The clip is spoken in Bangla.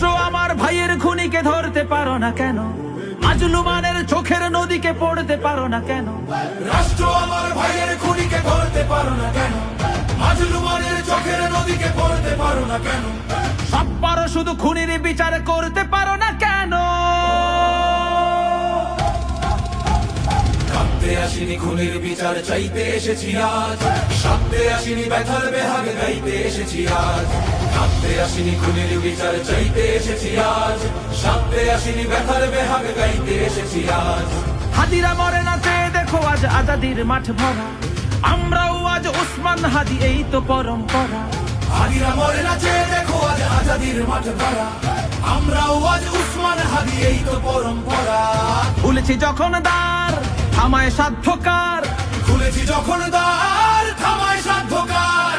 রাষ্ট্র আমার ভাইয়ের খুনিকে ধরতে পারো না কেন? মাজলুমানের চোখের নদীকে পড়তে পারো না কেন? রাষ্ট্র আমার ভাইয়ের খুনিকে ধরতে পারো না কেন? মাজলুমানের চোখের নদীকে পড়তে পারো না কেন? সব পারো, শুধু খুনির বিচার করতে পারো না কেন? কাঁদতে আসিনি, খুনির বিচার চাইতে এসেছি আজ। সাথে আসিনি, ব্যথার বেহাগে গাইতে এসেছি আজ। কাঁদতে আসিনি, খুনির বিচার চাইতে এসেছি আজ। সাথে আসিনি, ব্যথার বেহাগে গাইতে এসেছি আজ। হাদিরা মরে না চেয়ে দেখো, আজ আজাদির মাঠ ভরা। আমরাও আজ ওসমান হাদি, এই তো পরম্পরা। হাদিরা মরে না চেয়ে দেখো, আজ আজাদির মাঠ ভরা। আমরাও আজ উসমান হাদি, এই তো পরম্পরা। খুলেছি যখন দ্বার, থামায় সাধ্যকার। খুলেছি যখন দ্বার, থামায় সাধ্যকার।